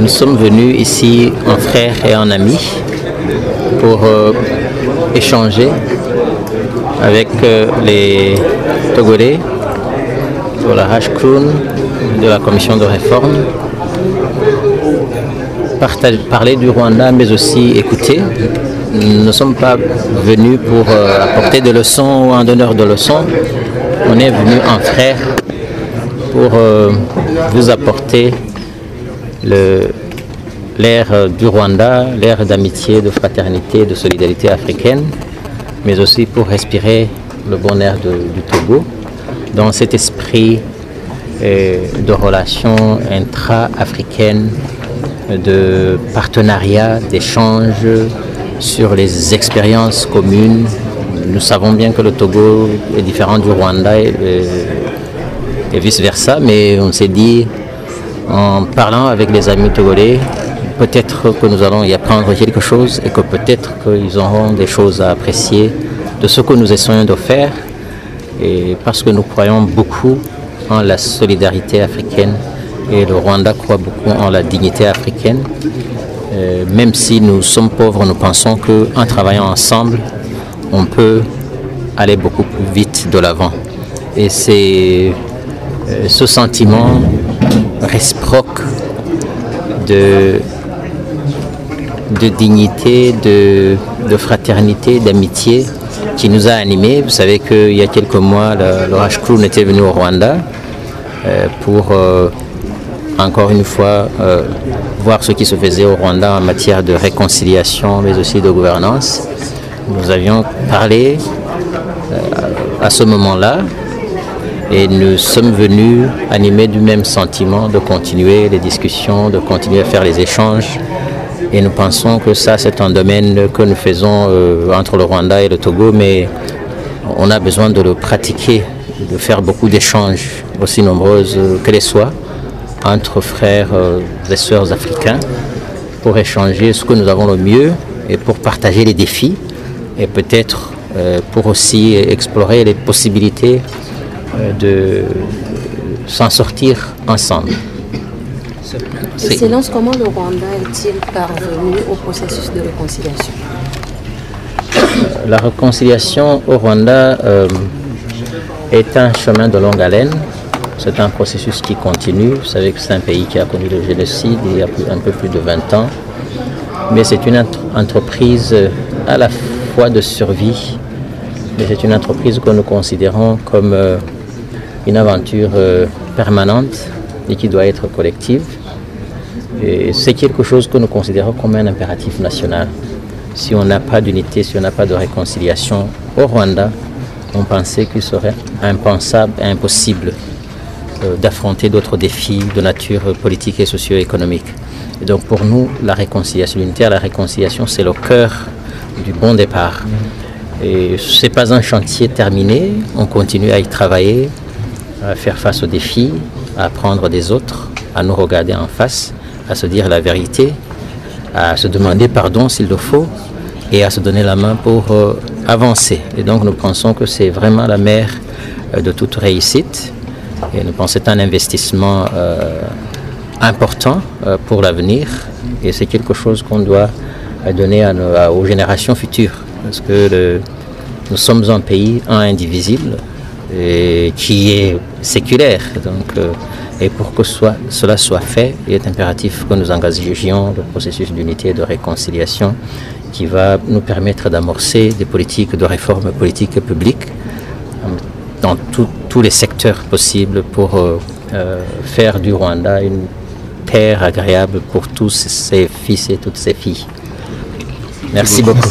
Nous sommes venus ici en frères et en amis pour échanger avec les Togolais pour la Hashkroun de la commission de réforme, parler du Rwanda mais aussi écouter. Nous ne sommes pas venus pour apporter des leçons ou un donneur de leçons. On est venus en frères pour vous apporter l'ère du Rwanda, l'ère d'amitié, de fraternité, de solidarité africaine, mais aussi pour respirer le bon air du Togo dans cet esprit de relations intra-africaines, de partenariat, d'échange sur les expériences communes. Nous savons bien que le Togo est différent du Rwanda et vice-versa, mais on s'est dit, en parlant avec les amis togolais, peut-être que nous allons y apprendre quelque chose et que peut-être qu'ils auront des choses à apprécier de ce que nous essayons de faire, et parce que nous croyons beaucoup en la solidarité africaine et le Rwanda croit beaucoup en la dignité africaine. Même si nous sommes pauvres, nous pensons qu'en travaillant ensemble, on peut aller beaucoup plus vite de l'avant. Et c'est ce sentiment réciproque de dignité, de fraternité, d'amitié qui nous a animés. Vous savez qu'il y a quelques mois, le Hashkroun était venu au Rwanda pour encore une fois voir ce qui se faisait au Rwanda en matière de réconciliation mais aussi de gouvernance. Nous avions parlé à ce moment-là et nous sommes venus animés du même sentiment de continuer les discussions, de continuer à faire les échanges. Et nous pensons que ça, c'est un domaine que nous faisons entre le Rwanda et le Togo, mais on a besoin de le pratiquer, de faire beaucoup d'échanges, aussi nombreuses que les soient, entre frères et sœurs africains, pour échanger ce que nous avons le mieux et pour partager les défis et peut-être pour aussi explorer les possibilités de s'en sortir ensemble. Excellence, comment le Rwanda est-il parvenu au processus de réconciliation? La réconciliation au Rwanda est un chemin de longue haleine. C'est un processus qui continue. Vous savez que c'est un pays qui a connu le génocide il y a un peu plus de 20 ans. Mais c'est une entreprise à la fois de survie, mais c'est une entreprise que nous considérons comme une aventure permanente et qui doit être collective. Et c'est quelque chose que nous considérons comme un impératif national. Si on n'a pas d'unité, si on n'a pas de réconciliation au Rwanda, on pensait qu'il serait impensable et impossible d'affronter d'autres défis de nature politique et socio-économique. Et donc pour nous, la réconciliation unitaire, la réconciliation, c'est le cœur du bon départ. Et ce n'est pas un chantier terminé, on continue à y travailler, à faire face aux défis, à apprendre des autres, à nous regarder en face, à se dire la vérité, à se demander pardon s'il le faut et à se donner la main pour avancer. Et donc nous pensons que c'est vraiment la mère de toute réussite et nous pensons que c'est un investissement important pour l'avenir et c'est quelque chose qu'on doit donner aux générations futures parce que nous sommes un pays indivisible et qui est séculaire. Donc, et pour que cela soit fait, il est impératif que nous engagions le processus d'unité et de réconciliation qui va nous permettre d'amorcer des politiques de réforme politique publique dans tous les secteurs possibles pour faire du Rwanda une terre agréable pour tous ses fils et toutes ses filles. Merci beaucoup.